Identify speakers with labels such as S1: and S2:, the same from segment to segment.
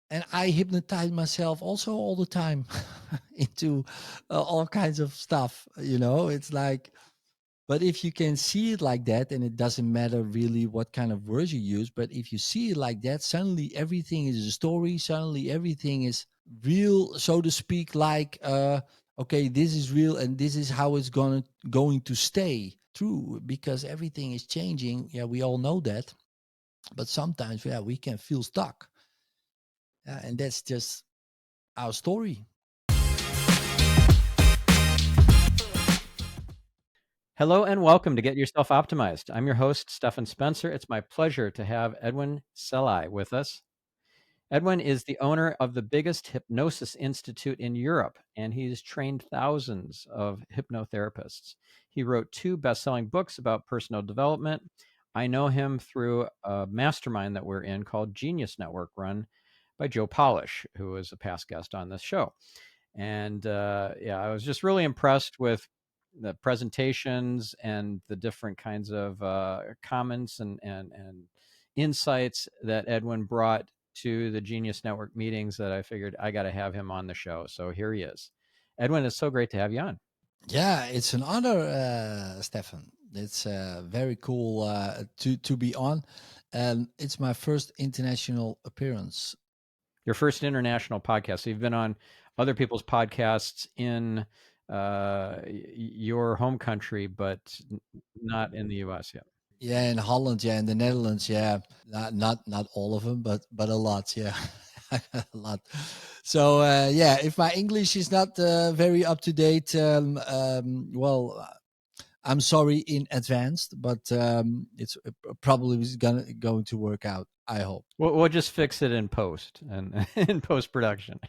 S1: and I hypnotize myself also all the time into all kinds of stuff. It's like, but if you can see it like that, and it doesn't matter really what kind of words you use, but if you see it like that, suddenly everything is a story. Suddenly everything is real, so to speak. Like, okay, this is real, and this is how it's going to stay true, because everything is changing. Yeah, we all know that, but sometimes, yeah, we can feel stuck, and that's just our story.
S2: Hello and welcome to Get Yourself Optimized. I'm your host, Stephan Spencer. It's my pleasure to have Edwin Selij with us. Edwin is the owner of the biggest hypnosis institute in Europe, and he's trained thousands of hypnotherapists. He wrote 2 best-selling books about personal development. I know him through a mastermind that we're in called Genius Network, run by Joe Polish, who is a past guest on this show. And yeah, I was just really impressed with the presentations and the different kinds of comments and insights that Edwin brought to the Genius Network meetings, that I figured I got to have him on the show. So here he is. Edwin, it's so great to have you on.
S1: Yeah, it's an honor, Stefan. It's very cool to be on, and it's my first international appearance.
S2: Your first international podcast. So you've been on other people's podcasts in your home country, but not in the U.S. yet.
S1: Yeah, in Holland, yeah, in the Netherlands, yeah, not all of them, but a lot, yeah, a lot. So yeah, if my English is not very up to date, well, I'm sorry in advance, but it's probably going to work out. I hope.
S2: We'll just fix it in post and in post production.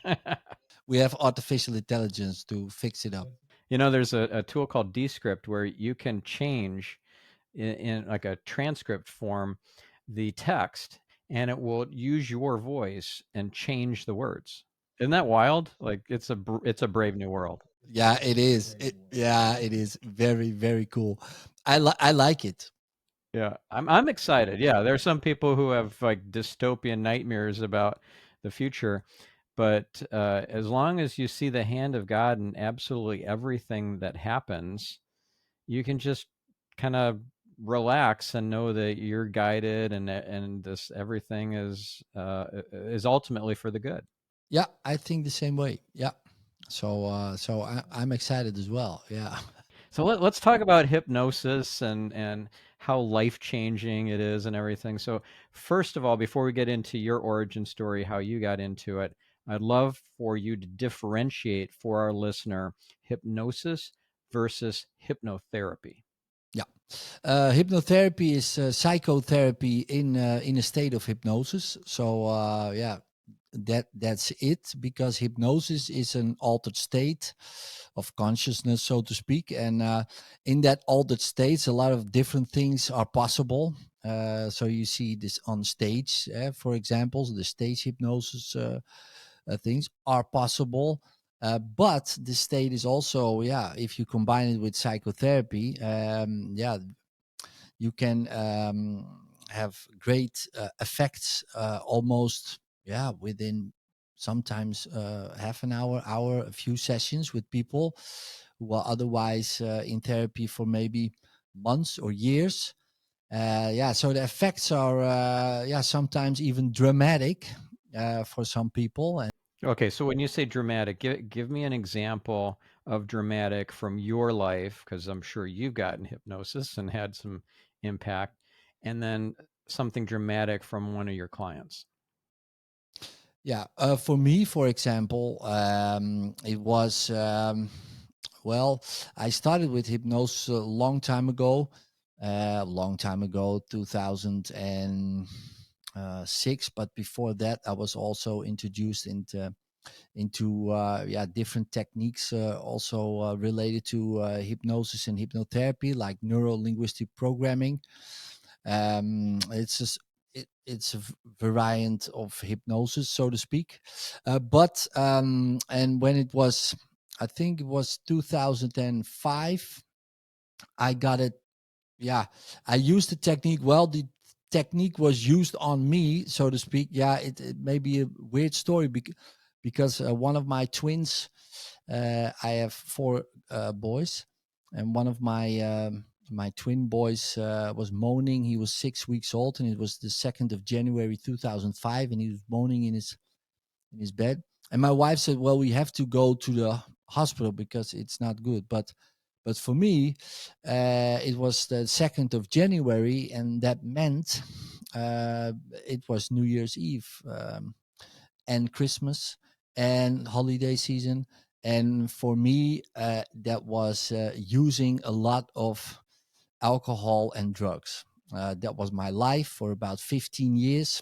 S1: We have artificial intelligence to fix it up.
S2: There's a tool called Descript where you can change in like a transcript form the text, and it will use your voice and change the words. Isn't that wild? Like it's a brave new world.
S1: Yeah, it is. Yeah, it is very, very cool. I like it.
S2: Yeah, I'm excited. Yeah, there's some people who have like dystopian nightmares about the future, but as long as you see the hand of God in absolutely everything that happens, you can just kind of relax and know that you're guided, and this everything is ultimately for the good.
S1: Yeah, I think the same way. Yeah. So I'm excited as well. Yeah.
S2: So let's talk about hypnosis and how life changing it is and everything. So first of all, before we get into your origin story, how you got into it, I'd love for you to differentiate for our listener hypnosis versus hypnotherapy.
S1: Yeah. Hypnotherapy is psychotherapy in a state of hypnosis. So yeah, that's it, because hypnosis is an altered state of consciousness, so to speak, and in that altered states, a lot of different things are possible. So you see this on stage, for example, the stage hypnosis things are possible. But the state is also, yeah, if you combine it with psychotherapy, yeah, you can have great effects almost, yeah, within sometimes half an hour, a few sessions with people who are otherwise in therapy for maybe months or years. Yeah, so the effects are, yeah, sometimes even dramatic for some people. And
S2: Okay, so when you say dramatic, give me an example of dramatic from your life, because I'm sure you've gotten hypnosis and had some impact, and then something dramatic from one of your clients.
S1: yeah, for me, for example, it was, well, I started with hypnosis a long time ago, 2006. But before that, I was also introduced into yeah, different techniques, also related to hypnosis and hypnotherapy, like neuro linguistic programming. It's just it's a variant of hypnosis, so to speak. But and when it was, I think it was 2005, I got it. Yeah, I used the technique. Well, the technique was used on me, so to speak, it may be a weird story because one of my twins, I have four boys, and one of my twin boys was moaning. He was 6 weeks old, and it was the 2nd of January 2005, and he was moaning in his bed. And my wife said, "Well, we have to go to the hospital because it's not good." But for me, it was the 2nd of January, and that meant it was New Year's Eve, and Christmas and holiday season. And for me, that was using a lot of alcohol and drugs. That was my life for about 15 years,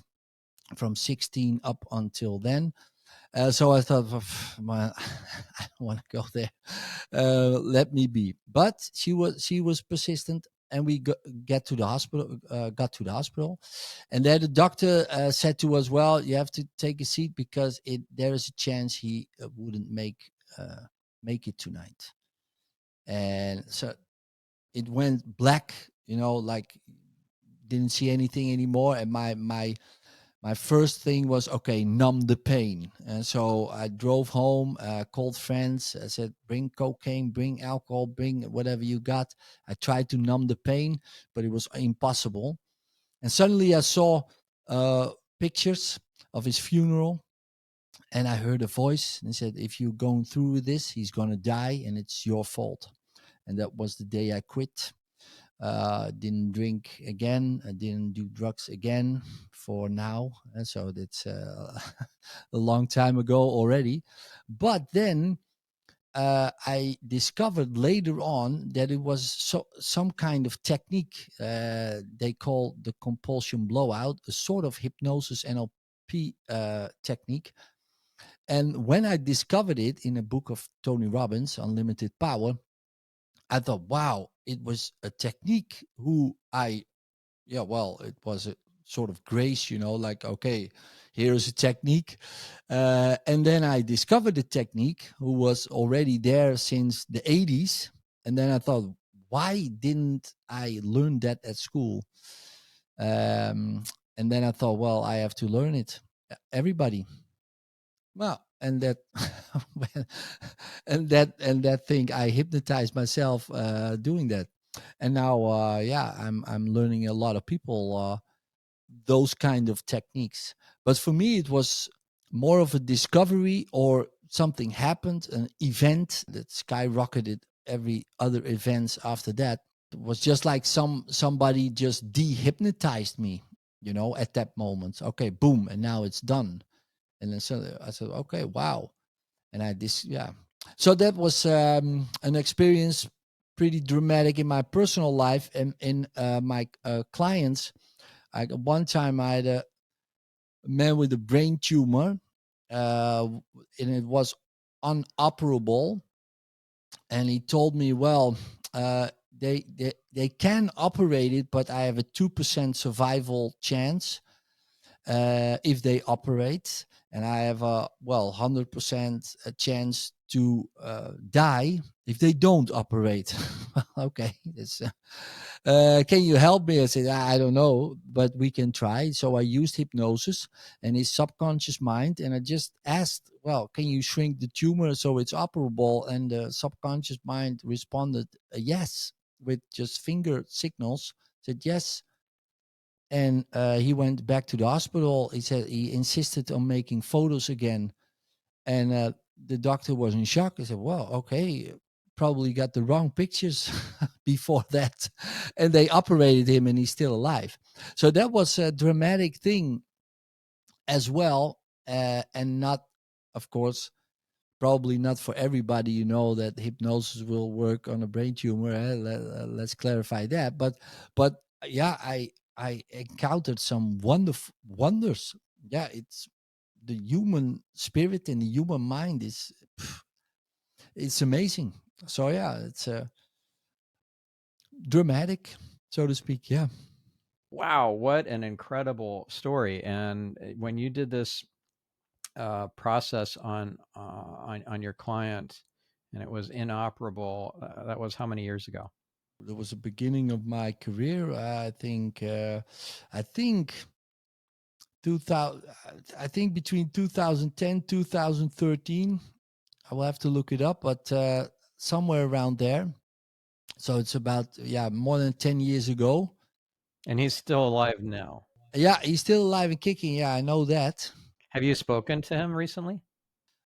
S1: from 16 up until then. So I thought, I don't want to go there. Let me be. But she was persistent, and we got to the hospital, and there the doctor said to us, "Well, you have to take a seat because there is a chance he wouldn't make it tonight." And so it went black, like didn't see anything anymore, and my first thing was, okay, numb the pain. And so I drove home, called friends. I said, bring cocaine, bring alcohol, bring whatever you got. I tried to numb the pain, but it was impossible. And suddenly I saw pictures of his funeral, and I heard a voice, and he said, if you're going through with this, he's going to die, and it's your fault. And that was the day I quit. Didn't drink again. I didn't do drugs again for now. And so that's a long time ago already. But then I discovered later on that it was some kind of technique they call the compulsion blowout, a sort of hypnosis NLP technique. And when I discovered it in a book of Tony Robbins, Unlimited Power, I thought, wow, it was a technique it was a sort of grace, like, okay, here's a technique. And then I discovered the technique, who was already there since the 80s. And then I thought, why didn't I learn that at school? And then I thought, well, I have to learn it. Everybody. Well, and that and that thing, I hypnotized myself doing that. And now I'm learning a lot of people those kind of techniques. But for me, it was more of a discovery, or something happened, an event that skyrocketed every other events after that. It was just like somebody just dehypnotized me, at that moment. Okay, boom, and now it's done. And then so I said, okay, wow. And so that was an experience, pretty dramatic in my personal life, and in my clients. One time I had a man with a brain tumor, and it was unoperable. And he told me, well, they can operate it, but I have a 2% survival chance if they operate, and I have a 100% chance to die if they don't operate. Okay, can you help me? I said, I don't know, but we can try. So I used hypnosis and his subconscious mind, and I just asked, well, can you shrink the tumor so it's operable? And the subconscious mind responded yes, with just finger signals, said yes. And he went back to the hospital. He said he insisted on making photos again. And the doctor was in shock. He said, well, okay, probably got the wrong pictures before that. And they operated him, and he's still alive. So that was a dramatic thing as well. And not, of course, probably not for everybody, that hypnosis will work on a brain tumor. Let's clarify that. But yeah, I encountered some wonders. Yeah, it's the human spirit and the human mind it's amazing. So yeah, it's dramatic, so to speak. Yeah.
S2: Wow, what an incredible story! And when you did this process on your client, and it was inoperable, that was how many years ago?
S1: There was a beginning of my career. I think 2000. I think between 2010 2013. I will have to look it up, but somewhere around there. So it's about more than 10 years ago.
S2: And he's still alive now.
S1: Yeah, he's still alive and kicking. Yeah, I know that.
S2: Have you spoken to him recently?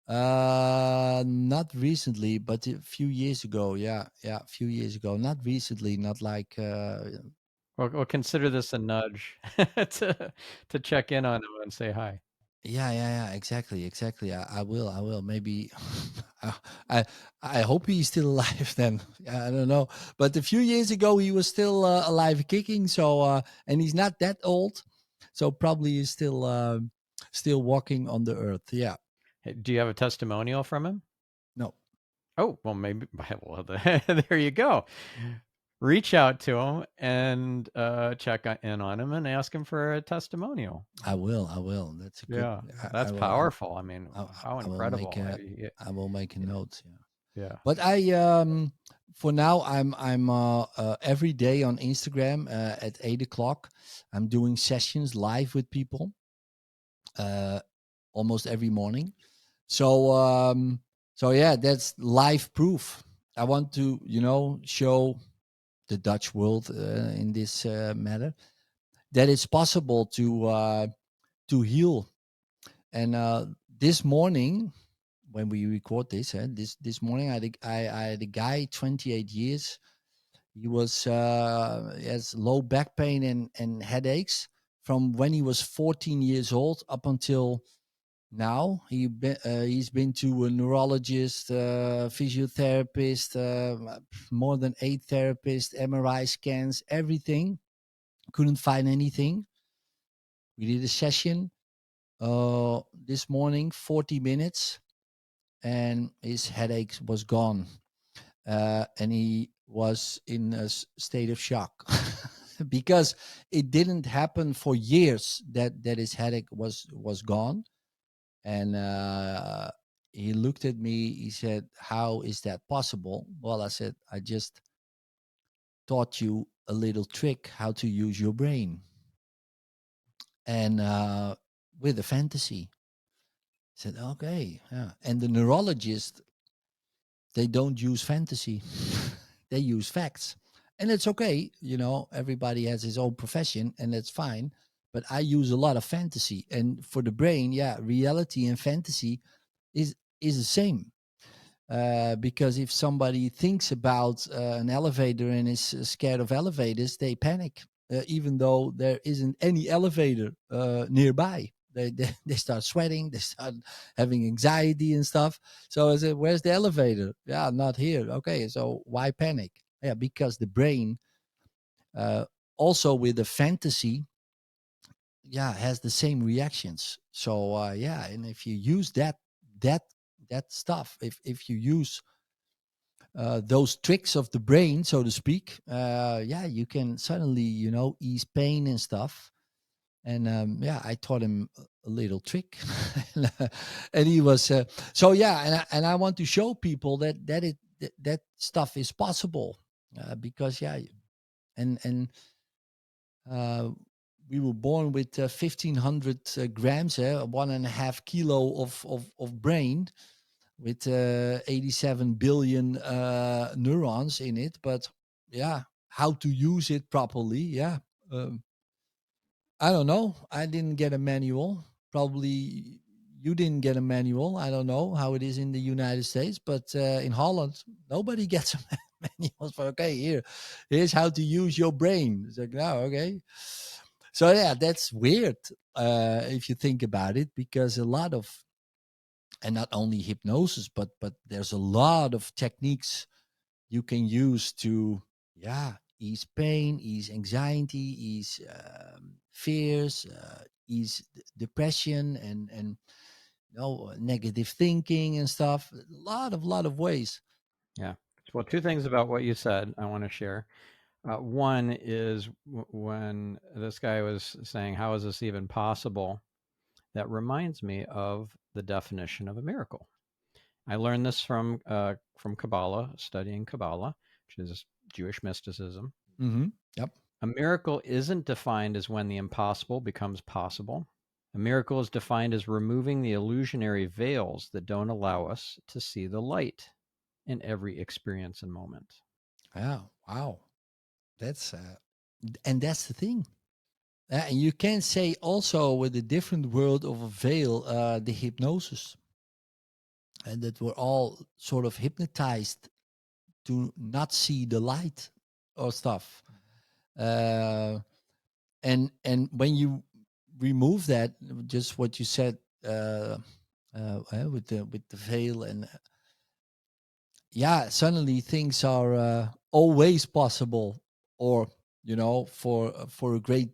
S1: Not recently, but a few years ago. Yeah, a few years ago. Not recently. Not like.
S2: We'll consider this a nudge to check in on him and say hi.
S1: Yeah. Exactly. I will. Maybe. I, I I hope he's still alive. Then I don't know. But a few years ago, he was still alive and kicking. So and he's not that old, so probably he's still walking on the earth. Yeah.
S2: Hey, do you have a testimonial from him?
S1: No.
S2: Oh, well, maybe. Well, there you go. Reach out to him and check in on him and ask him for a testimonial.
S1: I will. That's a good.
S2: Yeah,
S1: I
S2: that's
S1: will.
S2: powerful. I mean,
S1: I,
S2: how
S1: I will make
S2: incredible.
S1: a. I will make a
S2: You know,
S1: note. Yeah.
S2: yeah.
S1: But I for now I'm every day on Instagram at 8 o'clock. I'm doing sessions live with people almost every morning. So yeah, that's live proof. I want to show the Dutch world in this matter that it's possible to heal. And this morning, when we record this, this morning, I had a guy, 28 years. He has low back pain and headaches from when he was 14 years old up until now. He's been to a neurologist, physiotherapist, more than 8 therapists, MRI scans, everything. Couldn't find anything. We did a session this morning, 40 minutes, and his headache was gone. And he was in a state of shock because it didn't happen for years that his headache was gone. And he looked at me. He said, "How is that possible?" Well, I said, "I just taught you a little trick how to use your brain, and with a fantasy." I said, "Okay, yeah." And the neurologist, they don't use fantasy; they use facts, and it's okay. Everybody has his own profession, and that's fine. But I use a lot of fantasy, and for the brain, reality and fantasy is the same. Because if somebody thinks about an elevator and is scared of elevators, they panic, even though there isn't any elevator nearby. They start sweating, they start having anxiety and stuff. So I said, "Where's the elevator?" "Yeah, not here." "Okay, so why panic?" Yeah, because the brain, also with the fantasy, has the same reactions. So and if you use that stuff, if you use those tricks of the brain, so to speak, you can suddenly, ease pain and stuff. And I taught him a little trick, and he was and I want to show people that stuff is possible, because and uh, we were born with 1,500 grams, 1.5 kilo of brain, with 87 billion neurons in it. But how to use it properly, I don't know. I didn't get a manual. Probably you didn't get a manual. I don't know how it is in the United States, but in Holland, nobody gets a manual for, okay, here's how to use your brain. It's like, no, okay. So that's weird, if you think about it, because a lot of, and not only hypnosis, but there's a lot of techniques you can use to ease pain, ease anxiety, ease fears, ease depression, and negative thinking and stuff. A lot of ways.
S2: Yeah. Well, two things about what you said I want to share. One is when this guy was saying, "How is this even possible?" That reminds me of the definition of a miracle. I learned this from Kabbalah, studying Kabbalah, which is Jewish mysticism.
S1: Yep.
S2: A miracle isn't defined as when the impossible becomes possible. A miracle is defined as removing the illusionary veils that don't allow us to see the light in every experience and moment.
S1: Yeah. Wow. That's and that's the thing. And you can say also with a different world of a veil, the hypnosis, and that we're all sort of hypnotized to not see the light or stuff. And when you remove that, just what you said with the veil, and yeah, suddenly things are always possible, or for a great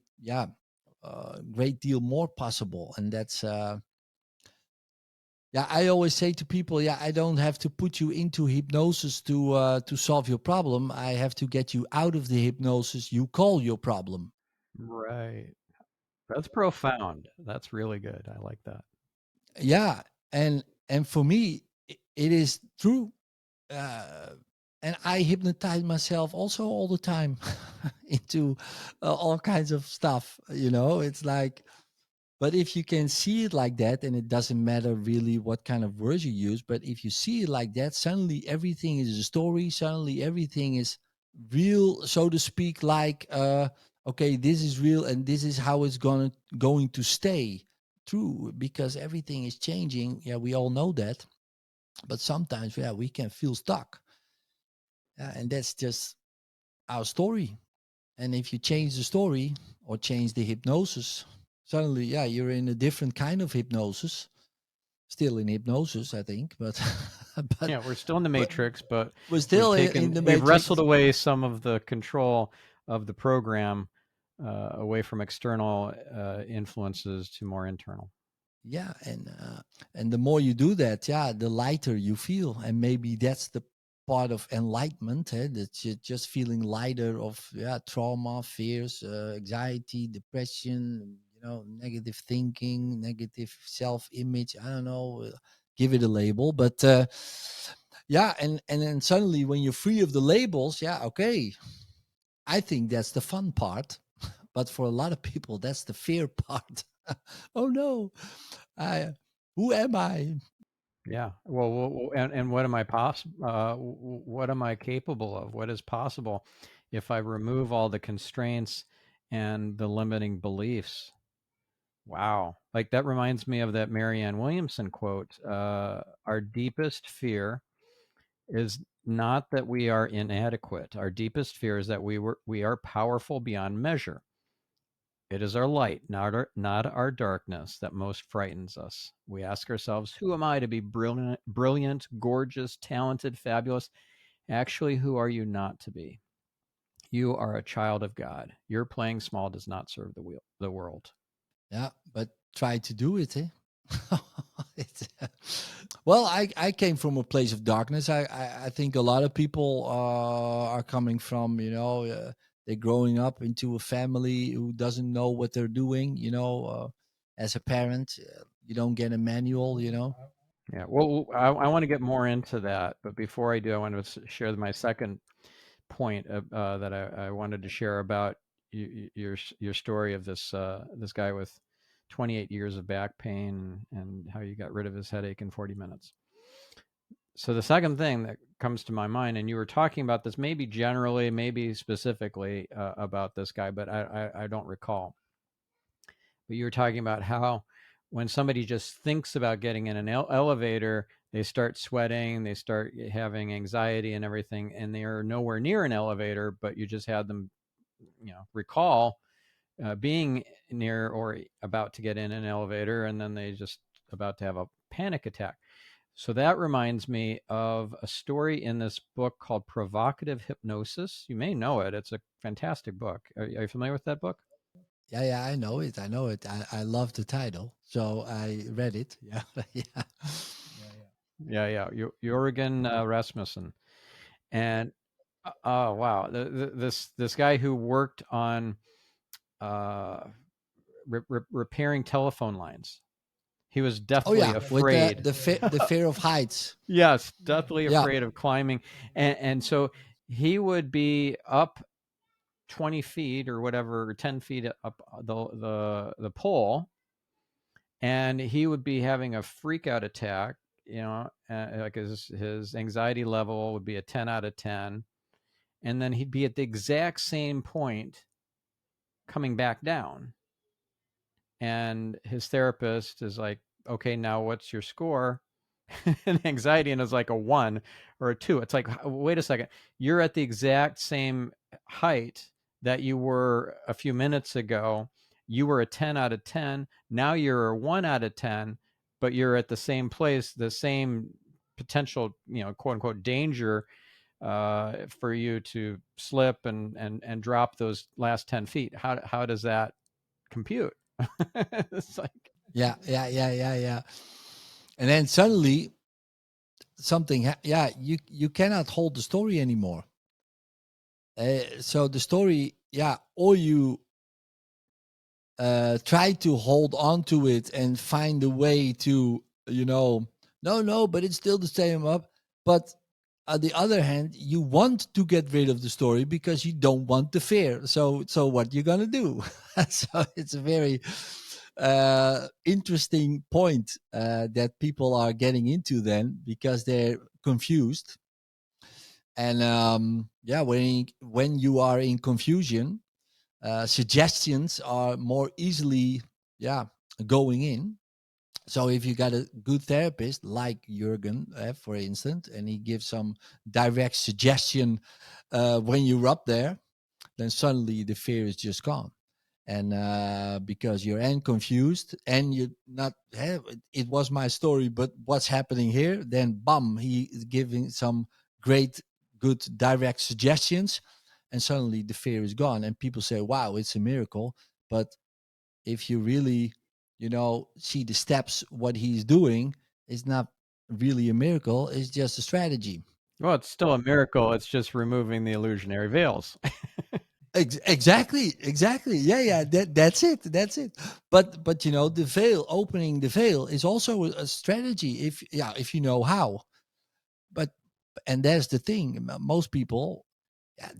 S1: deal more possible. And that's yeah, I always say to people, yeah, I don't have to put you into hypnosis to solve your problem. I have to get you out of the hypnosis you call your problem.
S2: Right. That's profound. That's really good. I like that.
S1: Yeah, and for me, it is true. uh, and I hypnotize myself also all the time into all kinds of stuff. It's like, but if you can see it like that, and it doesn't matter really what kind of words you use, but if you see it like that, suddenly everything is a story. Suddenly everything is real, so to speak. Like, okay, this is real, and this is how it's going to stay true, because everything is changing. Yeah, we all know that, but sometimes, yeah, we can feel stuck. And that's just our story. And if you change the story or change the hypnosis, suddenly, yeah, you're in a different kind of hypnosis. Still in hypnosis, I think, but but
S2: Yeah, we're still in the
S1: but
S2: matrix, but
S1: we're still in the
S2: we've wrestled
S1: matrix.
S2: away some of the control of the program away from external influences to more internal.
S1: Yeah, and the more you do that, yeah, the lighter you feel, and maybe that's the part of enlightenment, that you're just feeling lighter of, yeah, trauma, fears, anxiety, depression, negative thinking, negative self-image. I don't know, give it a label, but yeah, and then suddenly when you're free of the labels, yeah, okay, I think that's the fun part. But for a lot of people, that's the fear part. Oh no, I who am I?
S2: Yeah. Well, and what am I what am I capable of? What is possible if I remove all the constraints and the limiting beliefs? Wow. Like that reminds me of that Marianne Williamson quote. Our deepest fear is not that we are inadequate. Our deepest fear is that we are powerful beyond measure. It is our light, not our darkness, that most frightens us. We ask ourselves, who am I to be brilliant, gorgeous, talented, fabulous? Actually, who are you not to be? You are a child of God. Your playing small does not serve the world.
S1: Yeah, but try to do it. It's, well, I came from a place of darkness. I think a lot of people are coming from, they're growing up into a family who doesn't know what they're doing. As a parent, you don't get a manual.
S2: Yeah. Well, I want to get more into that, but before I do, I want to share my second point that I wanted to share about your story of this guy with 28 years of back pain and how you got rid of his headache in 40 minutes. So the second thing that comes to my mind, and you were talking about this maybe generally, maybe specifically about this guy, but I don't recall. But you were talking about how when somebody just thinks about getting in an elevator, they start sweating, they start having anxiety and everything, and they are nowhere near an elevator, but you just had them, recall being near or about to get in an elevator, and then they just about to have a panic attack. So that reminds me of a story in this book called Provocative Hypnosis. You may know it. It's a fantastic book. Are you familiar with that book?
S1: Yeah, I know it. I know it. I love the title, so I read it. Yeah, yeah.
S2: Yeah. Jürgen Rasmussen. And oh wow, this guy who worked on uh, repairing telephone lines. He was
S1: Oh
S2: deathly
S1: yeah, with the
S2: afraid.
S1: the fear of heights.
S2: Yes, deathly
S1: Yeah,
S2: afraid of climbing, and so he would be up 20 feet or whatever, 10 feet up the pole, and he would be having a freak out attack, like his anxiety level would be a 10 out of 10, and then he'd be at the exact same point coming back down, and his therapist is like, okay, now what's your score? And anxiety, and it's like a 1 or a 2. It's like, wait a second, you're at the exact same height that you were a few minutes ago. You were a 10 out of 10. Now you're a 1 out of 10, but you're at the same place, the same potential, quote unquote danger for you to slip and drop those last 10 feet. How does that compute? It's like,
S1: Yeah. And then suddenly something, you cannot hold the story anymore. So the story, or you try to hold on to it and find a way to, no, but it's still the same up. But on the other hand, you want to get rid of the story because you don't want the fear. So what you're gonna do? So it's a very interesting point that people are getting into then, because they're confused. And when you are in confusion, suggestions are more easily going in. So if you got a good therapist like Jürgen, for instance, and he gives some direct suggestion when you're up there, then suddenly the fear is just gone. And because you're confused and you're not, hey, it was my story, but what's happening here? Then bam, he is giving some great, good direct suggestions, and suddenly the fear is gone. And people say, wow, it's a miracle. But if you really, see the steps, what he's doing, it's not really a miracle. It's just a strategy.
S2: well, it's still a miracle. It's just removing the illusionary veils.
S1: Exactly. Yeah. That's it. But the veil, opening the veil, is also a strategy if you know how. But and that's the thing. Most people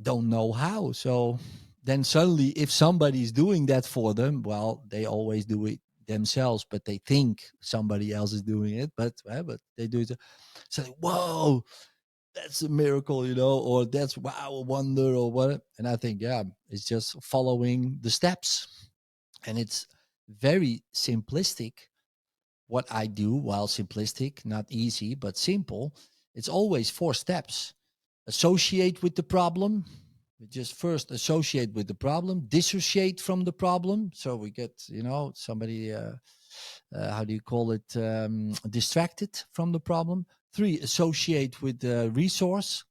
S1: don't know how. So then suddenly, if somebody's doing that for them, well, they always do it themselves, but they think somebody else is doing it. But they do it. So whoa, that's a miracle, or that's wow, a wonder, or what. And I think, it's just following the steps. And it's very simplistic what I do. While simplistic, not easy, but simple. It's always 4 steps. Associate with the problem. We just first associate with the problem, dissociate from the problem. So we get, somebody, how do you call it, distracted from the problem. 3, associate with the resource.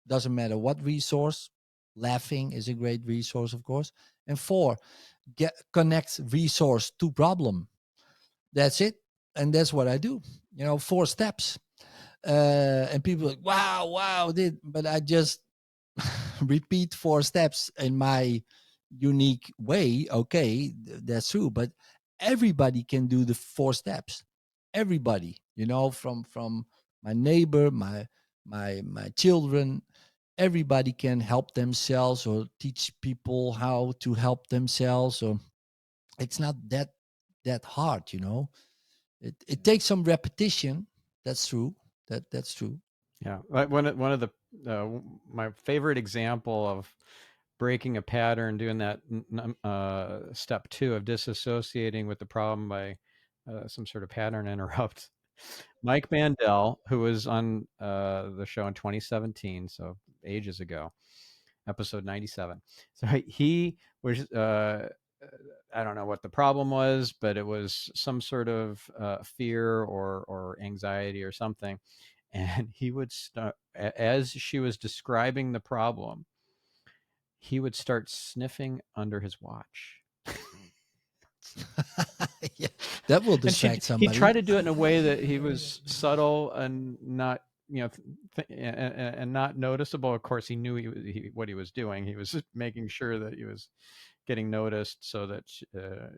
S1: Doesn't matter what resource. Laughing is a great resource, of course. And 4, connect resource to problem. That's it. And that's what I do. 4 steps. And people are like, wow, but I just repeat 4 steps in my unique way. Okay, that's true. But everybody can do the 4 steps. Everybody, from my neighbor, my children, everybody can help themselves or teach people how to help themselves. Or it's not that hard. It takes some repetition. That's true. That's true.
S2: Yeah, one of the my favorite example of breaking a pattern, doing that step 2 of disassociating with the problem by some sort of pattern interrupt. Mike Mandel, who was on the show in 2017, so ages ago, episode 97. So he was, I don't know what the problem was, but it was some sort of fear or anxiety or something. And he would start, as she was describing the problem, he would start sniffing under his watch.
S1: Yeah, that will
S2: And
S1: distract
S2: he
S1: somebody.
S2: tried to do it in a way that he was subtle and not, and not noticeable. Of course, he knew what he was doing. He was making sure that he was getting noticed so that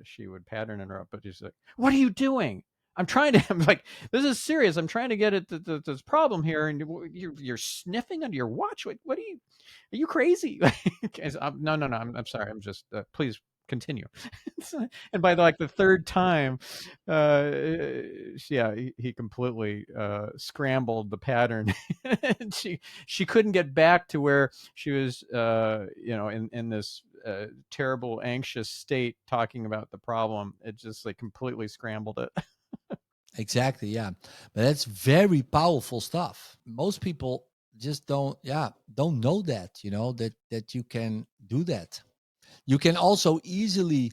S2: she would pattern interrupt. But he's like, "What are you doing? I'm trying to, I'm like, this is serious. I'm trying to get at this problem here. And you're sniffing under your watch. What are you crazy? No, no, no. I'm sorry. I'm just, please continue. And by the third time, yeah, he completely scrambled the pattern. And she couldn't get back to where she was, in this terrible, anxious state talking about the problem. It just like completely scrambled it.
S1: Exactly, yeah. But that's very powerful stuff. Most people just don't know that, that you can do that. You can also easily,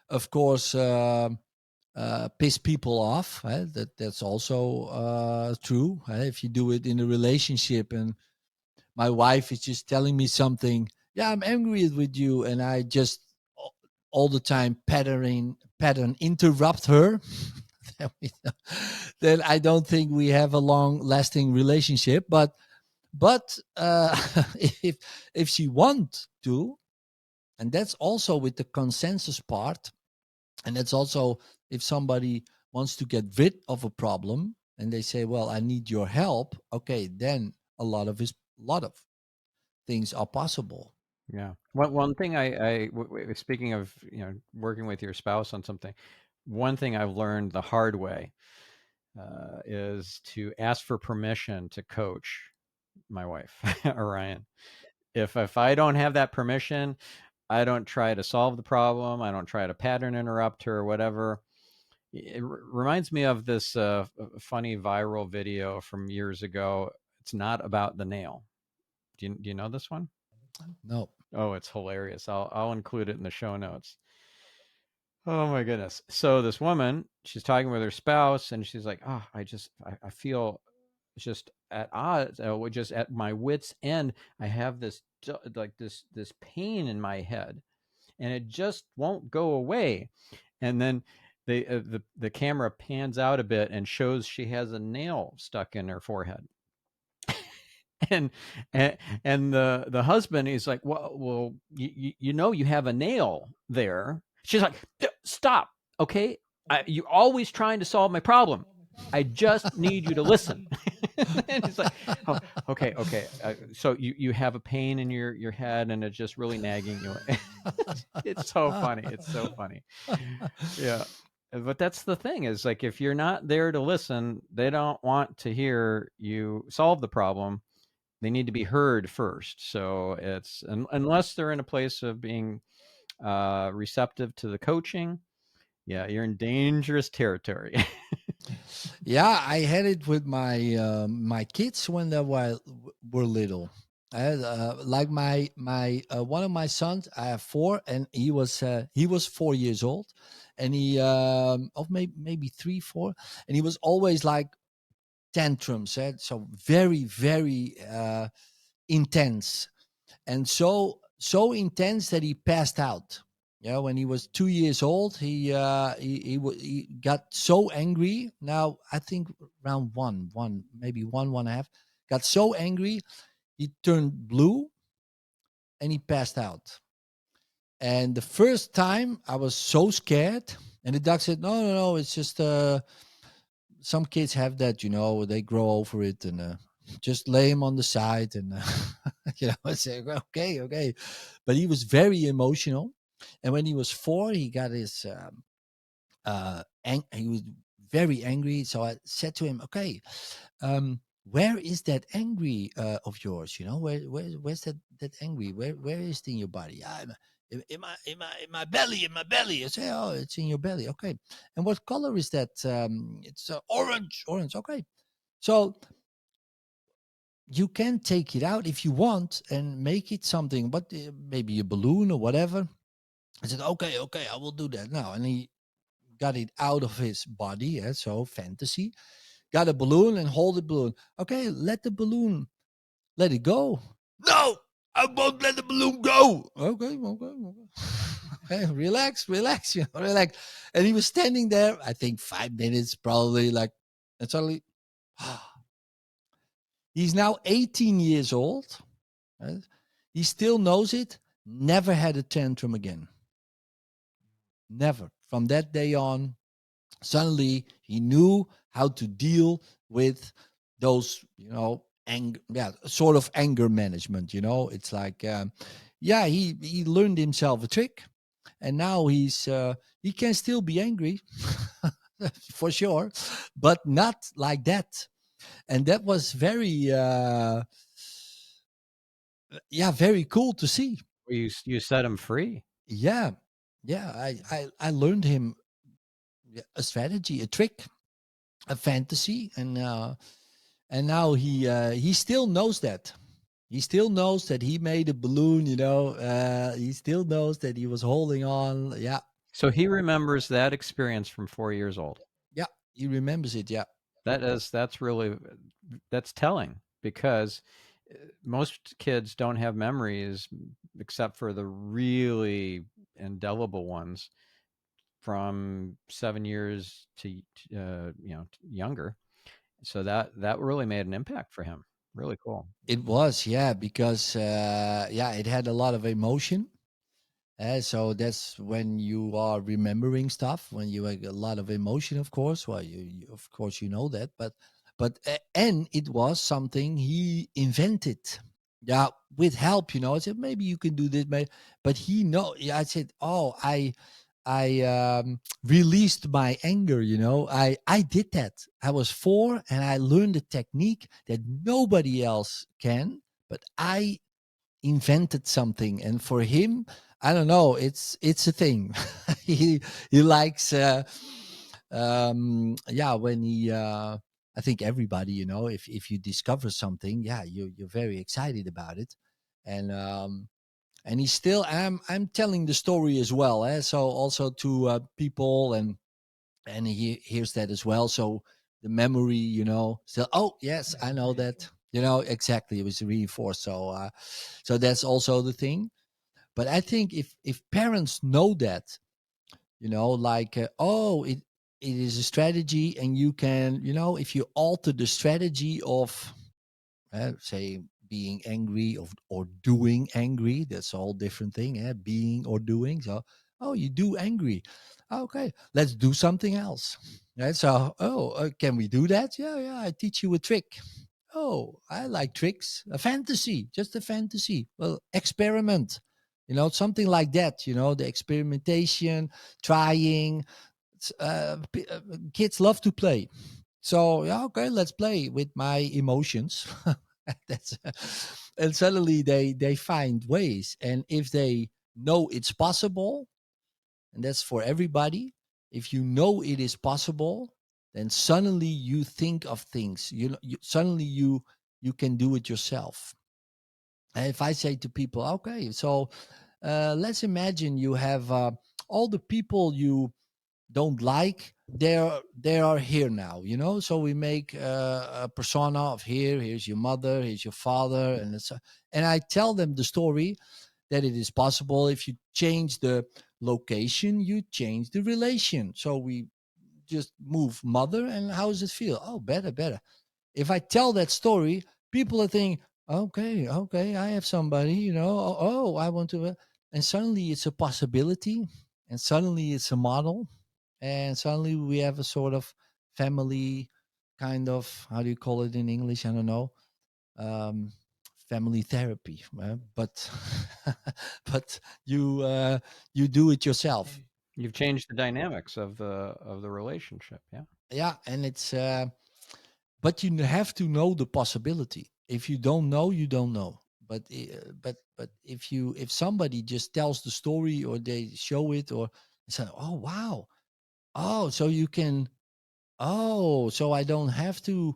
S1: of course, piss people off. That's also true. If you do it in a relationship, and my wife is just telling me something, yeah, I'm angry with you, and I just all the time pattern interrupt her. Then I don't think we have a long-lasting relationship. But if she wants to, and that's also with the consensus part, and that's also if somebody wants to get rid of a problem and they say, well, I need your help, okay, then a lot of things are possible.
S2: Yeah. One thing speaking of, working with your spouse on something, one thing I've learned the hard way is to ask for permission to coach my wife, Orion. If I don't have that permission, I don't try to solve the problem. I don't try to pattern interrupt her or whatever. It reminds me of this funny viral video from years ago. It's not about the nail. Do you know this one?
S1: No.
S2: Oh, it's hilarious. I'll include it in the show notes. Oh my goodness. So this woman, she's talking with her spouse and she's like, "Oh, I feel just at odds, just at my wit's end. I have this this pain in my head and it just won't go away." And then the camera pans out a bit and shows she has a nail stuck in her forehead. and and the husband is like, well, you have a nail there. She's like, stop, okay? You're always trying to solve my problem. I just need you to listen. And he's like, oh, okay. So you have a pain in your head and it's just really nagging you. It's so funny. It's so funny. Yeah. But that's the thing is like, if you're not there to listen, they don't want to hear you solve the problem. They need to be heard first. So it's unless they're in a place of being receptive to the coaching, yeah, you're in dangerous territory.
S1: Yeah, I had it with my kids when they were little. I had, like my one of my sons. I have four, and he was 4 years old, and he of maybe 3, 4, and he was always like tantrums. So very very intense, and so intense that he passed out. Yeah, when he was 2 years old, he got so angry. Now I think around maybe one and a half, got so angry he turned blue and he passed out. And the first time I was so scared, and the doc said, "No, no, no, it's just some kids have that, they grow over it, and just lay him on the side." And I say, okay, okay. But he was very emotional, and when he was 4, he got his he was very angry. So I said to him, okay, where is that angry of yours? Where's that angry? Where is it in your body? In my belly, in my belly. I say, oh, it's in your belly. Okay. And what color is that? It's orange. Okay. So you can take it out if you want and make it something, but maybe a balloon or whatever. I said, okay, I will do that now. And he got it out of his body. So fantasy. Got a balloon and hold the balloon. Okay, let it go. No, I won't let the balloon go. Okay. Okay, relax, relax. And he was standing there, I think 5 minutes, probably, like, and suddenly, he's now 18 years old. Right? He still knows it. Never had a tantrum again. Never. From that day on, Suddenly he knew how to deal with those, sort of anger management. It's like, he learned himself a trick, and now he can still be angry, for sure, but not like that. And that was very, very cool to see.
S2: You set him free.
S1: Yeah, I learned him a strategy, a trick, a fantasy, and now he still knows that. He still knows that he made a balloon. He still knows that he was holding on. Yeah,
S2: So he remembers that experience from 4 years old.
S1: yeah, he remembers it. Yeah,
S2: That's telling, because most kids don't have memories except for the really indelible ones from 7 years to younger. So that really made an impact for him. Really cool.
S1: it was. Yeah, because it had a lot of emotion. So that's when you are remembering stuff, when you have a lot of emotion, of course. Well, of course you know that, and it was something he invented. Yeah, with help, I said maybe you can do this, but he know. Yeah, I said, oh, I released my anger. I did that. I was 4, and I learned a technique that nobody else can, but I invented something. And for him, I don't know, it's a thing. He likes when he I think everybody, if you discover something, you're very excited about it. And he's still, I'm telling the story as well, so also to people, and he hears that as well. So the memory, still, oh yes, I know that, exactly, it was reinforced. So that's also the thing. But I think if parents know that, like, oh, it is a strategy, and you can, if you alter the strategy of, say, being angry, or doing angry, that's a whole different thing. Being or doing. So, oh, you do angry, okay, let's do something else. Right? So, oh, can we do that? Yeah, I teach you a trick. Oh, I like tricks. A fantasy, just a fantasy. Well, experiment, something like that. The experimentation, trying. Kids love to play. So, yeah, okay, let's play with my emotions. That's and suddenly they find ways. And if they know it's possible, and that's for everybody, if you know it is possible, then suddenly you think of things. Suddenly you can do it yourself. And if I say to people, okay, so let's imagine you have all the people you don't like, they are here now, so we make a persona of, here's your mother, here's your father, and I tell them the story that it is possible. If you change the location, you change the relation. So we just move mother, and how does it feel? Oh, better. If I tell that story, people are thinking, okay, I have somebody, oh, I want to, and suddenly it's a possibility, and suddenly it's a model, and suddenly we have a sort of family, kind of, how do you call it in English? I don't know. Um, Family therapy, but but you do it yourself.
S2: You've changed the dynamics of the relationship. Yeah.
S1: Yeah, and it's but you have to know the possibility. If you don't know, you don't know. But if somebody just tells the story, or they show it, or say, oh wow, oh, so you can, oh, so I don't have to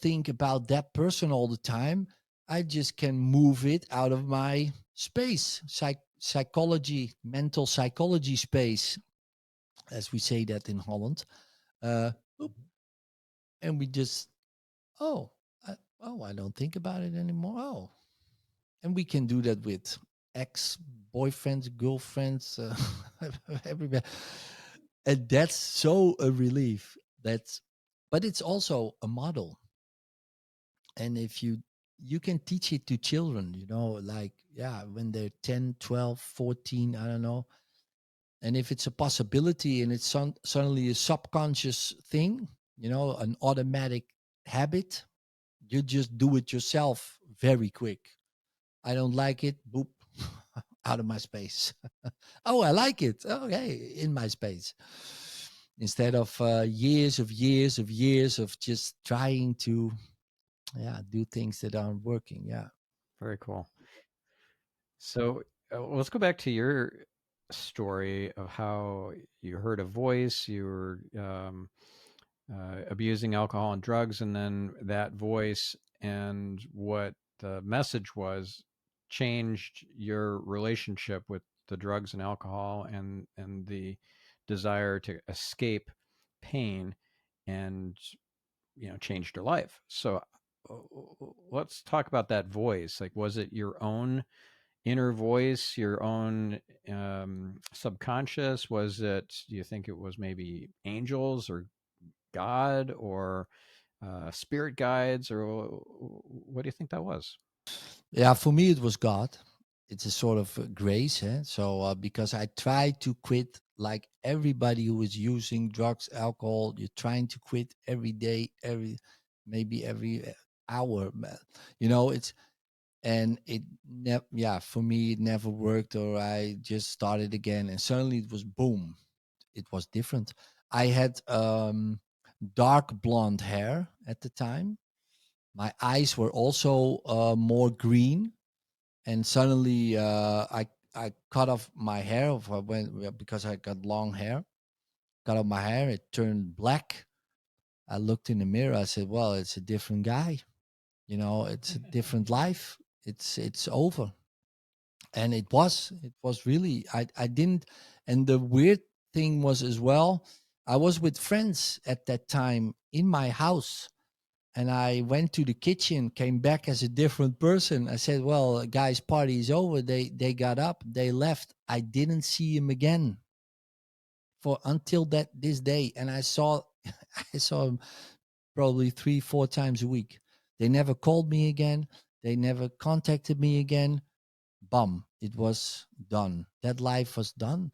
S1: think about that person all the time. I just can move it out of my space, psychology, mental psychology space, as we say that in Holland. Uh, oop, and we just, oh, I don't think about it anymore. Oh, and we can do that with ex boyfriends, girlfriends, everybody, and that's so a relief. But it's also a model. And if you can teach it to children, like, yeah, when they're 10, 12, 14, I don't know, And if it's a possibility and it's suddenly a subconscious thing, an automatic habit, you just do it yourself very quick. I don't like it, boop, out of my space. Oh, I like it. Okay, in my space. Instead of years of just trying to do things that aren't working. Yeah.
S2: Very cool. So let's go back to your story of how you heard a voice, you were abusing alcohol and drugs, and then that voice and what the message was changed your relationship with the drugs and alcohol and the desire to escape pain, and changed your life. So uh, let's talk about that voice. Like, was it your own inner voice, your own subconscious? Was it, do you think it was maybe angels or God or spirit guides, or what do you think that was?
S1: Yeah, for me, it was God. It's a sort of grace. So, because I tried to quit like everybody who is using drugs, alcohol, you're trying to quit every day, maybe every hour. It's, and for me, it never worked, or I just started again. And suddenly it was boom. It was different. I had dark blonde hair at the time. My eyes were also more green, and suddenly I cut off my hair because I got long hair. Cut off my hair, it turned black. I looked in the mirror. I said, "Well, it's a different guy. It's a different life. It's over." And it was really I didn't. And the weird thing was as well, I was with friends at that time in my house, and I went to the kitchen, came back as a different person. I said, "Well, guys, party is over." They got up, they left. I didn't see him again for until this day, and I saw I saw him probably 3-4 times a week. They never called me again. They never contacted me again. Bum, it was done. That life was done,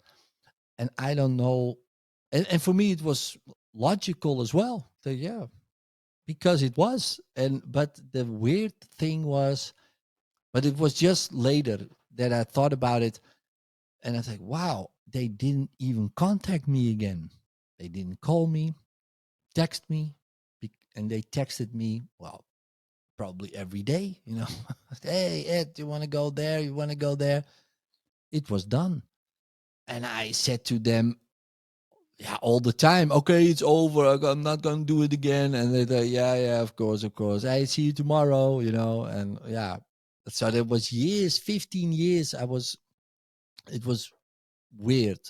S1: and I don't know. And for me, it was logical as well. So yeah, because it was. And but the weird thing was, but it was just later that I thought about it, and I was like, wow, they didn't even contact me again. They didn't call me, text me, and they texted me, well, probably every day. Hey Ed, you want to go there, you want to go there. It was done. And I said to them, yeah, all the time, okay, it's over, I'm not going to do it again. And they, yeah, of course, I see you tomorrow, and yeah. So there was years, 15 years. It was weird.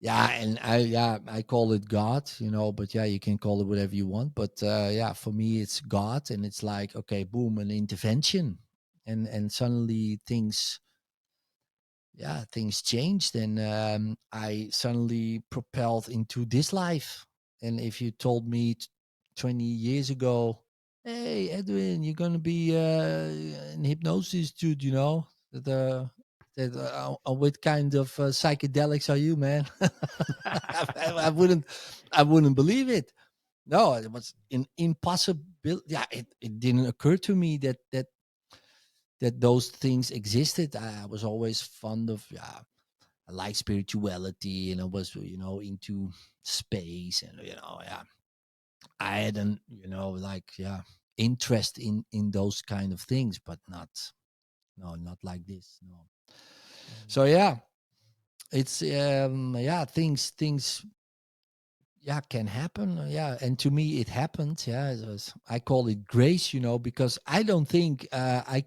S1: Yeah, and I call it God, but yeah, you can call it whatever you want. But yeah, for me, it's God, and it's like, okay, boom, an intervention, and suddenly things changed, and I suddenly propelled into this life. And if you told me 20 years ago, hey Edwin, you're gonna be in hypnosis, dude, what kind of psychedelics are you, man? I wouldn't believe it. No, it was impossible. Yeah, it didn't occur to me that those things existed. I was always fond of, I like spirituality, and I was, into space, and I had an, interest in those kind of things, but not like this. No. So yeah, it's things can happen. Yeah, and to me it happened. Yeah, I call it grace, because I don't think I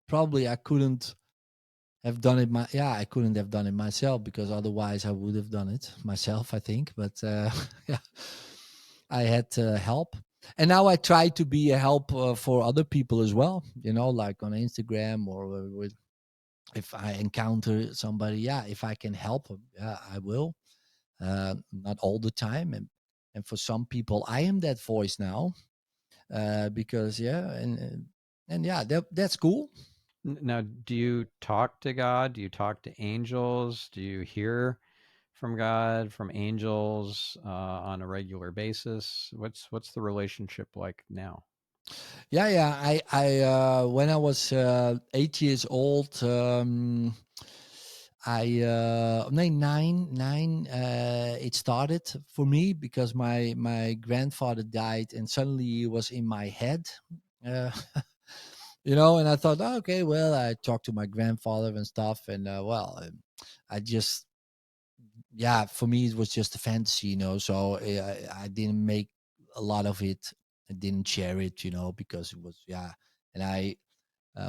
S1: probably I couldn't have done it I couldn't have done it myself, because otherwise I would have done it myself, I think. But yeah, I had help, and now I try to be a help for other people as well, like on Instagram, or with, if I encounter somebody, if I can help, I will. Not all the time, and for some people I am that voice now, because and yeah, that's cool.
S2: Now, do you talk to God? Do you talk to angels? Do you hear from God, from angels on a regular basis? What's the relationship like now?
S1: Yeah. When I was 8 years old, nine. It started for me because my grandfather died, and suddenly he was in my head. Uh, and I thought, "Oh, okay, well, I talked to my grandfather and stuff, and I just, yeah, for me it was just a fantasy, so I didn't make a lot of it. I didn't share it, because it was, yeah. And I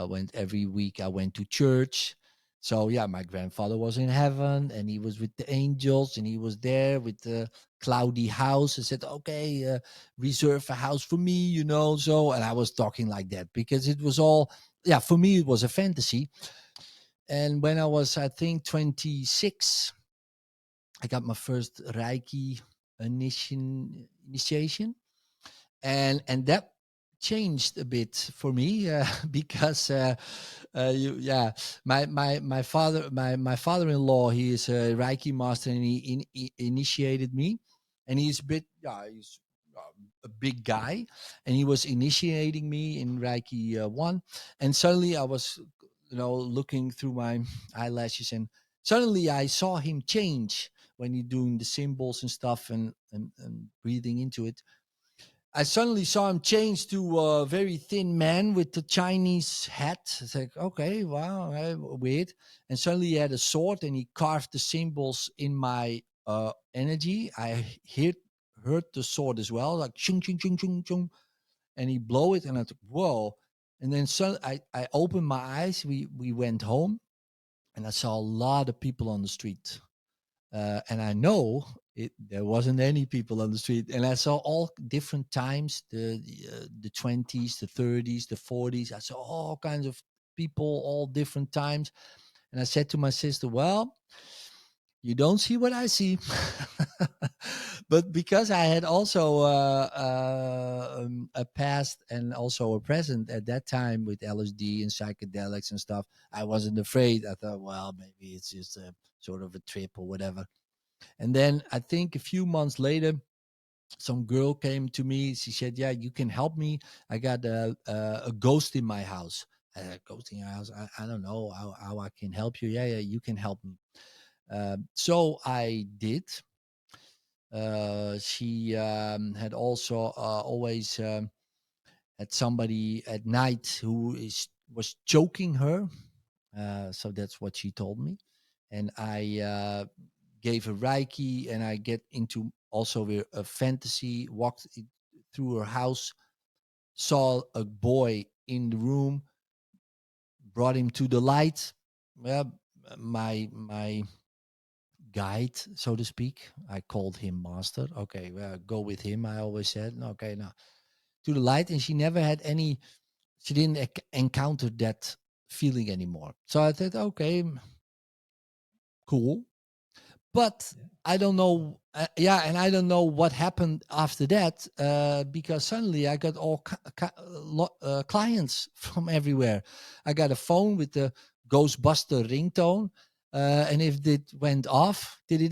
S1: went every week. I went to church. So yeah, my grandfather was in heaven, and he was with the angels, and he was there with the cloudy house, and said, "Okay, reserve a house for me," So, and I was talking like that because it was all, yeah, for me it was a fantasy. And when I was, I think, 26, I got my first Reiki initiation, and that changed a bit for me because yeah, my father-in-law, he is a Reiki master, and he initiated me, and he's a bit, yeah, he's a big guy, and he was initiating me in Reiki 1, and suddenly I was, looking through my eyelashes, and suddenly I saw him change when you're doing the symbols and stuff, and breathing into it. I suddenly saw him change to a very thin man with the Chinese hat. It's like, okay, wow, weird. And suddenly he had a sword, and he carved the symbols in my energy. I heard the sword as well, like chung chung chung chung chung, and he blow it, and I thought, whoa. And then I opened my eyes. We went home, and I saw a lot of people on the street, and I know there wasn't any people on the street, and I saw all different times, the 20s, the 30s, the 40s. I saw all kinds of people, all different times, and I said to my sister, "Well, you don't see what I see." But because I had also a past and also a present at that time with LSD and psychedelics and stuff, I wasn't afraid. I thought, well, maybe it's just a sort of a trip or whatever. And then I think a few months later, some girl came to me. She said, "Yeah, you can help me. I got a ghost in my house." A ghost in your house? I don't know how I can help you. Yeah, you can help me. So I did. She had also always had somebody at night who was choking her. So that's what she told me. And I gave her Reiki, and I get into also a fantasy, walked through her house, saw a boy in the room, brought him to the light. Well, my guide, so to speak. I called him master. Okay, well, go with him. I always said, okay, now to the light, and she never had any. She didn't encounter that feeling anymore. So I thought, okay, cool. But I don't know. Yeah, and I don't know what happened after that, because suddenly I got all clients from everywhere. I got a phone with the Ghostbuster ringtone, and if it went off, did it,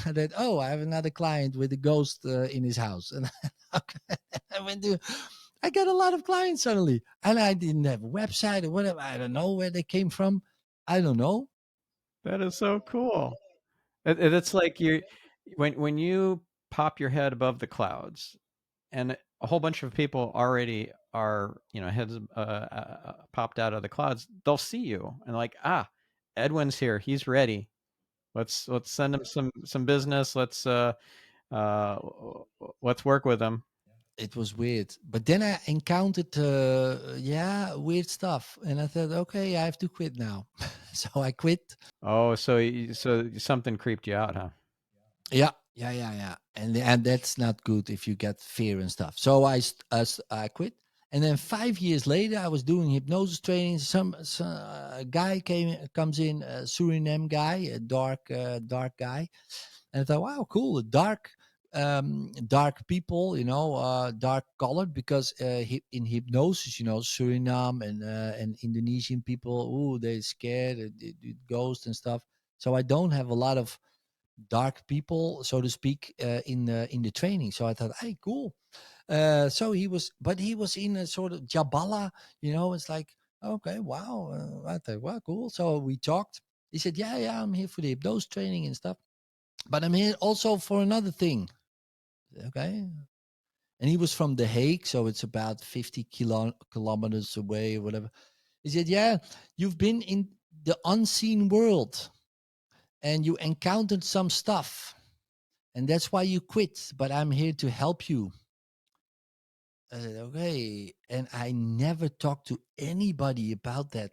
S1: that, oh, I have another client with a ghost in his house, and I went to. I got a lot of clients suddenly, and I didn't have a website or whatever. I don't know where they came from. I don't know.
S2: That is so cool. It's like you when you pop your head above the clouds, and a whole bunch of people already are, heads popped out of the clouds. They'll see you and like, Edwin's here. He's ready. Let's send him some business. Uh, let's work with him.
S1: It was weird. But then I encountered, yeah, weird stuff, and I thought, okay, I have to quit now. So I quit.
S2: Oh, so something creeped you out, huh?
S1: Yeah. And that's not good if you get fear and stuff. So I quit. And then 5 years later, I was doing hypnosis training. Some guy comes in, a Suriname guy, a dark guy, and I thought, wow, cool, a dark. dark people, dark colored, because in hypnosis, Suriname and Indonesian people, they're scared, ghosts and stuff. So I don't have a lot of dark people, so to speak, in the training. So I thought, hey, cool. So he was in a sort of Jabala, It's like, okay, wow. I thought, wow, cool. So we talked. He said, yeah, I'm here for the hypnosis training and stuff, but I'm here also for another thing. Okay. And he was from The Hague, so it's about 50 kilometers away or whatever. He said, yeah, you've been in the unseen world and you encountered some stuff, and that's why you quit, but I'm here to help you. I said, okay. And I never talked to anybody about that,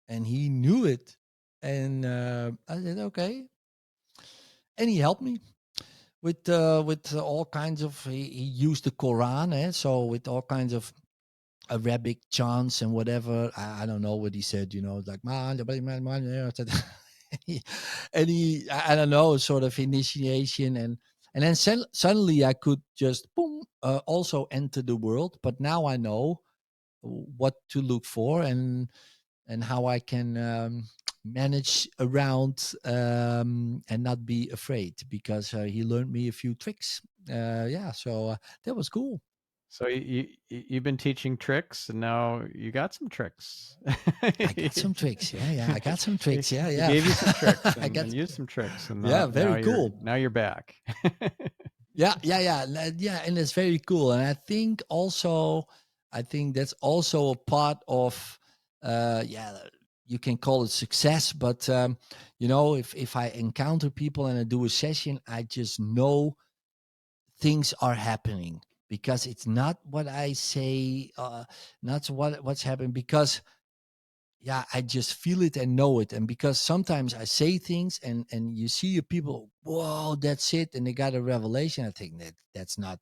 S1: and he knew it. And I said, okay. And he helped me with all kinds of. He used the Quran, so with all kinds of Arabic chants and whatever. I don't know what he said. Like man, and he, I don't know, sort of initiation, and then suddenly I could just boom, also enter the world. But now I know what to look for, and how I can manage around, and not be afraid, because he learned me a few tricks. So that was cool.
S2: So you've been teaching tricks, and now you got some tricks.
S1: I got some tricks. Yeah. I got some tricks. Yeah.
S2: He gave you some tricks
S1: I got.
S2: and used some tricks, and
S1: Yeah,
S2: now
S1: very cool.
S2: you're back.
S1: Yeah. And it's very cool. And I think that's also a part of, you can call it success, but if I encounter people and I do a session, I just know things are happening, because it's not what I say, not what's happening, because I just feel it and know it. And because sometimes I say things, and you see people, whoa, that's it, and they got a revelation. I think that's not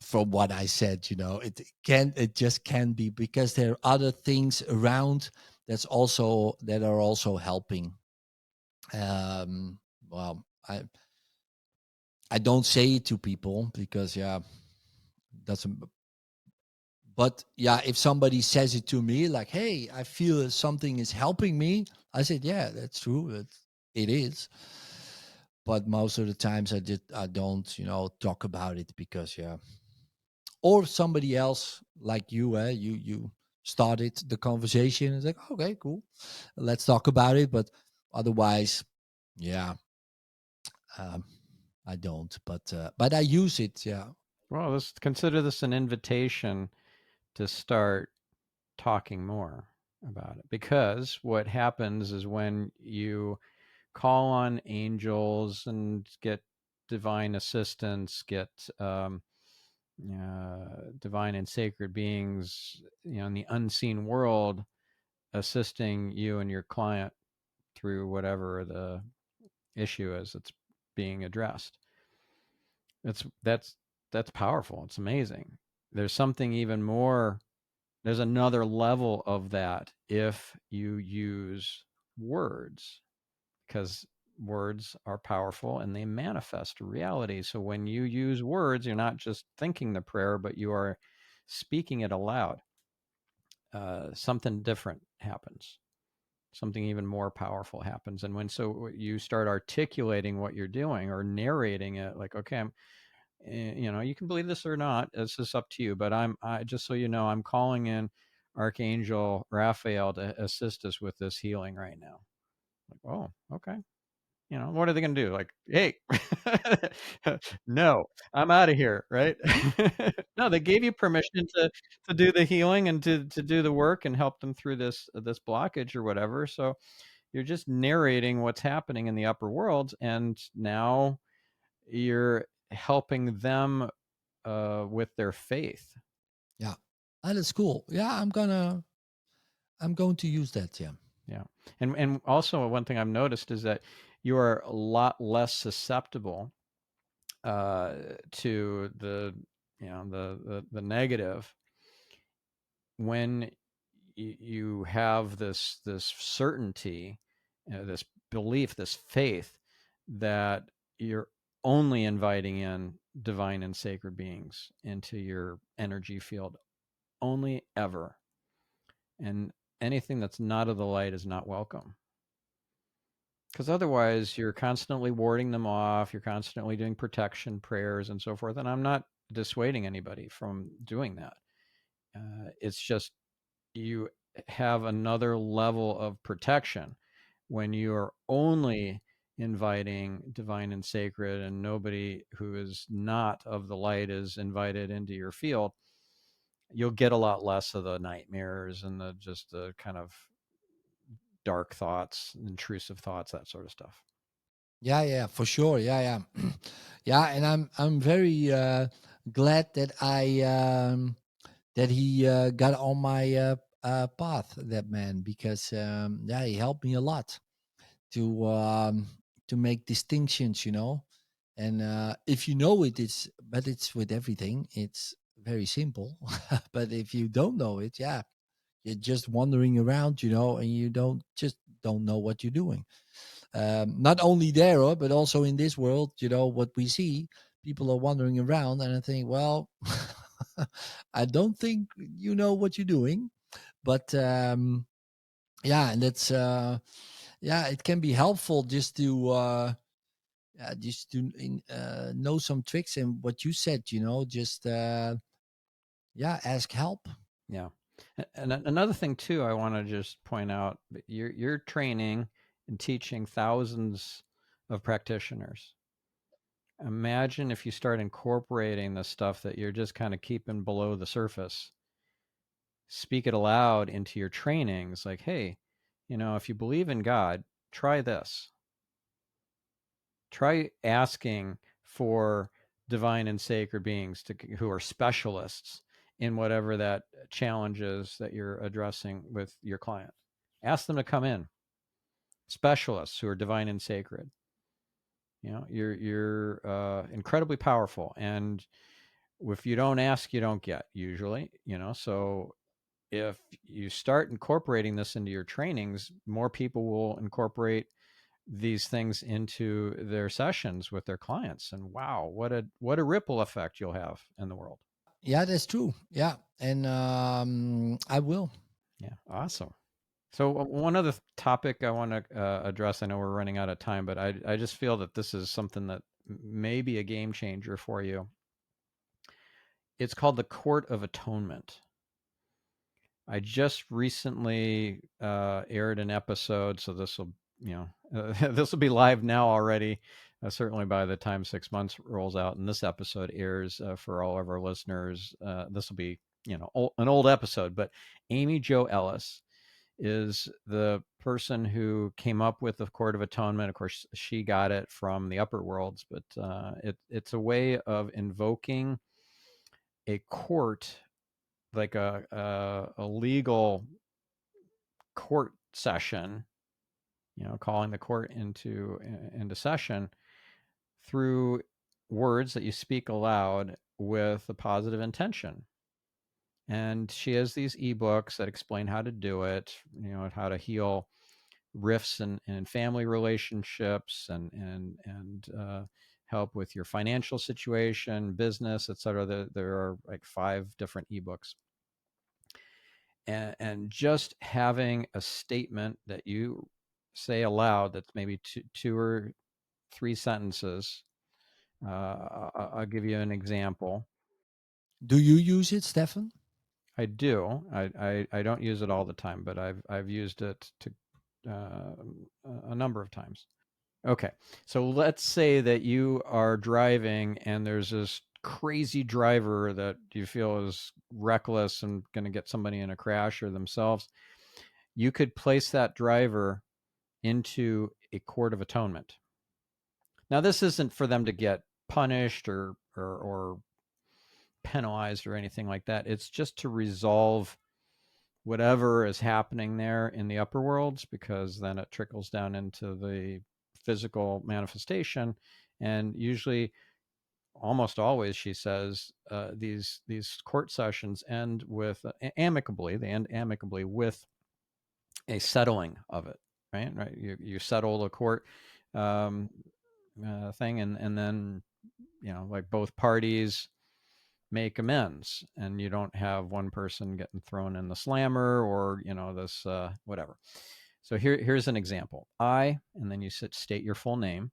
S1: from what I said. It just can't be, because there are other things around that are also helping. Well, I don't say it to people, because doesn't. But if somebody says it to me, like, hey, I feel something is helping me, I said, yeah, that's true. It is. But most of the times I don't, talk about it, because or somebody else like you, you started the conversation. It's like, okay, cool, let's talk about it. But otherwise, yeah, um, I don't. But I use it. Yeah.
S2: Well, consider this an invitation to start talking more about it, because what happens is when you call on angels and get divine assistance, get divine and sacred beings, in the unseen world, assisting you and your client through whatever the issue is that's being addressed. That's powerful. It's amazing. There's something even more. There's another level of that if you use words, because words are powerful and they manifest reality. So when you use words, you're not just thinking the prayer, but you are speaking it aloud. Something different happens. Something even more powerful happens. And when you start articulating what you're doing or narrating it, like, okay, you can believe this or not. It's just up to you. But I just so you know, I'm calling in Archangel Raphael to assist us with this healing right now. Like, oh, okay. What are they going to do? Like, hey, no, I'm out of here, right? No, they gave you permission to do the healing and to do the work and help them through this blockage or whatever. So you're just narrating what's happening in the upper worlds, and now you're helping them with their faith.
S1: Yeah. That's cool. Yeah, I'm going to use that. Yeah.
S2: Yeah. And also one thing I've noticed is that you are a lot less susceptible to the the negative when you have this certainty, this belief, this faith that you're only inviting in divine and sacred beings into your energy field, only ever. And anything that's not of the light is not welcome. Because otherwise, you're constantly warding them off. You're constantly doing protection prayers and so forth. And I'm not dissuading anybody from doing that. It's just you have another level of protection when you are only inviting divine and sacred, and nobody who is not of the light is invited into your field. You'll get a lot less of the nightmares and the kind of dark thoughts, intrusive thoughts, that sort of stuff.
S1: Yeah, for sure. Yeah. Yeah, and I'm very glad that that he got on my path, that man, because yeah, he helped me a lot to make distinctions, and if you know it, it's with everything, it's very simple. But if you don't know it, yeah, you're just wandering around, and you don't know what you're doing. Not only there, but also in this world, what we see, people are wandering around, and I think, well, I don't think you know what you're doing, but yeah, and that's yeah, it can be helpful just to know some tricks, and what you said, just yeah, ask help.
S2: Yeah. And another thing too, I want to just point out, you're training and teaching thousands of practitioners. Imagine if you start incorporating the stuff that you're just kind of keeping below the surface. Speak it aloud into your trainings, like, hey, if you believe in God, try this. Try asking for divine and sacred beings who are specialists in whatever that challenge is that you're addressing with your client. Ask them to come in. Specialists who are divine and sacred. You're incredibly powerful, and if you don't ask, you don't get. Usually, So if you start incorporating this into your trainings, more people will incorporate these things into their sessions with their clients, and wow, what a ripple effect you'll have in the world.
S1: Yeah, that's true. Yeah, and I will.
S2: Yeah, awesome. So one other topic I want to address, I know we're running out of time, but I just feel that this is something that may be a game changer for you. It's called the Court of Atonement. I just recently aired an episode, so this will, this will be live now already. Certainly by the time 6 months rolls out, and this episode airs for all of our listeners, this will be, an old episode. But Amy Jo Ellis is the person who came up with the Court of Atonement. Of course, she got it from the upper worlds, but it's a way of invoking a court, like a legal court session, calling the court into session through words that you speak aloud with a positive intention. And she has these ebooks that explain how to do it, how to heal rifts in family relationships, and help with your financial situation, business, etc. There are like 5 different ebooks. And just having a statement that you say aloud that's maybe two or 3 sentences. I'll give you an example.
S1: Do you use it, Stephan?
S2: I do. I don't use it all the time, but I've used it to a number of times. Okay, so let's say that you are driving and there's this crazy driver that you feel is reckless and going to get somebody in a crash or themselves. You could place that driver into a court of atonement. Now, this isn't for them to get punished or penalized or anything like that. It's just to resolve whatever is happening there in the upper worlds, because then it trickles down into the physical manifestation. And usually, almost always, she says, these court sessions end with amicably. They end amicably with a settling of it. Right. You settle the court. thing, and then like both parties make amends, and you don't have one person getting thrown in the slammer or this whatever. So here's an example. And then you state your full name,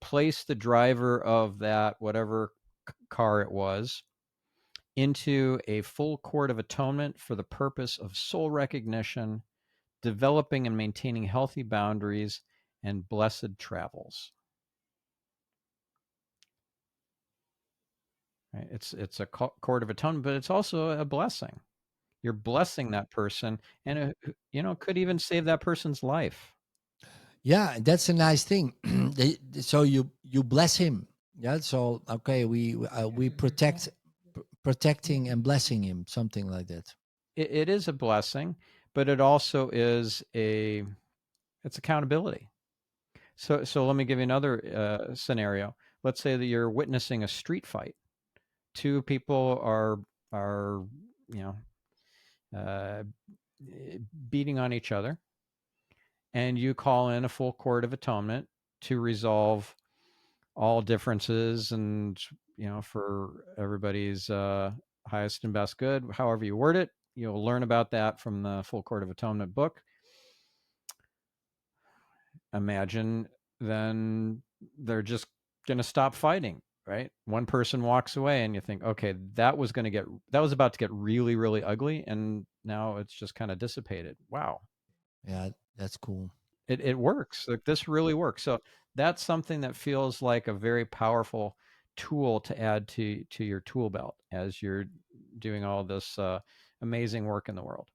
S2: place the driver of that whatever car it was into a full court of atonement for the purpose of soul recognition, developing and maintaining healthy boundaries, and blessed travels. Right? It's a court of atonement, but it's also a blessing. You're blessing that person, and it could even save that person's life.
S1: Yeah, that's a nice thing. So you bless him. Yeah. So okay, we protecting and blessing him, something like that.
S2: It is a blessing, but it also is it's accountability. So let me give you another scenario. Let's say that you're witnessing a street fight. Two people are uh, beating on each other, and you call in a full court of atonement to resolve all differences, and for everybody's highest and best good, however you word it. You'll learn about that from the full court of atonement book. Imagine then they're just going to stop fighting, right? One person walks away and you think, okay, that was about to get really, really ugly, and now it's just kind of dissipated. Wow.
S1: Yeah, that's cool.
S2: It works. Like, this really works. So that's something that feels like a very powerful tool to add to your tool belt as you're doing all this amazing work in the world.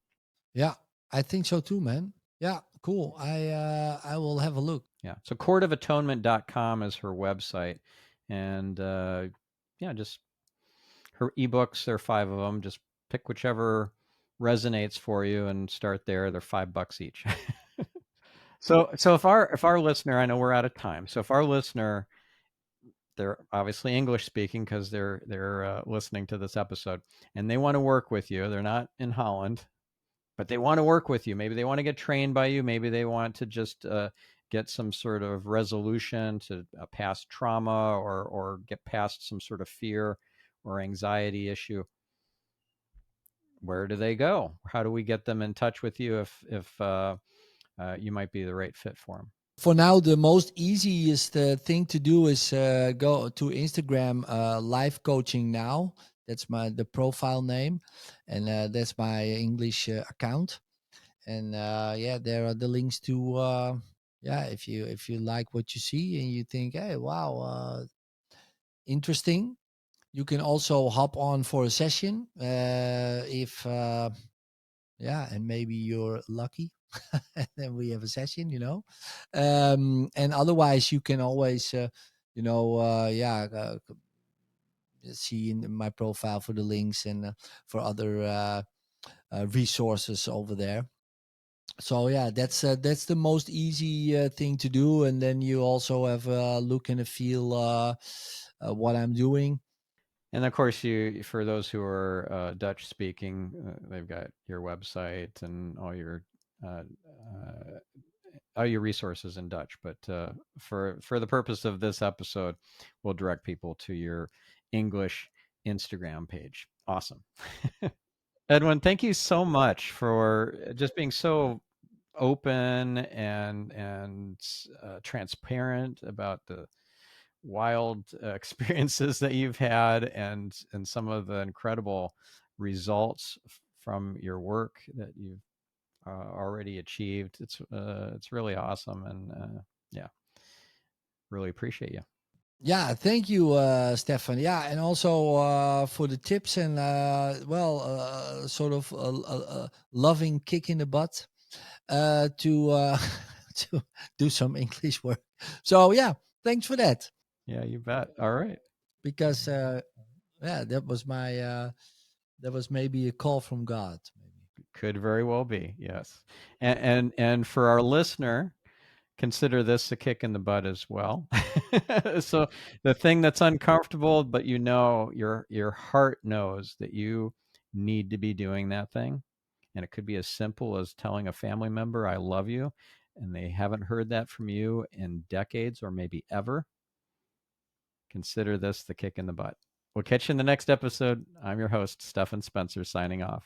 S1: Yeah, I think so too, man. Yeah, cool. I will have a look.
S2: Yeah. So courtofatonement.com is her website. And just her ebooks, there are 5 of them. Just pick whichever resonates for you and start there. They're $5 each. So if our listener, I know we're out of time. So if our listener, they're obviously English speaking because they're listening to this episode, and they want to work with you. They're not in Holland, but they want to work with you. Maybe they want to get trained by you. Maybe they want to just get some sort of resolution to a past trauma, or get past some sort of fear or anxiety issue. Where do they go? How do we get them in touch with you if you might be the right fit for them?
S1: For now, the most easiest thing to do is go to Instagram, live coaching now. That's the profile name, and that's my English account. And there are the links to if you like what you see and you think, hey, wow, interesting, you can also hop on for a session if and maybe you're lucky. And then we have a session, and otherwise you can always see in my profile for the links and for other resources over there. So yeah, that's the most easy thing to do, and then you also have a look and a feel what I'm doing.
S2: And of course, for those who are Dutch speaking, they've got your website and all your resources in Dutch. But for the purpose of this episode, we'll direct people to your English Instagram page. Awesome. Edwin, thank you so much for just being so open and transparent about the wild experiences that you've had, and some of the incredible results from your work that you've already achieved. It's really awesome, and really appreciate you.
S1: Yeah, thank you, Stephan. Yeah, and also for the tips and sort of a loving kick in the butt to to do some English work. So yeah, thanks for that.
S2: Yeah, you bet. All right.
S1: Because that was maybe a call from God. Maybe.
S2: Could very well be, yes. And for our listener, consider this a kick in the butt as well. So the thing that's uncomfortable, but your heart knows that you need to be doing that thing. And it could be as simple as telling a family member, I love you, and they haven't heard that from you in decades or maybe ever. Consider this the kick in the butt. We'll catch you in the next episode. I'm your host, Stephan Spencer, signing off.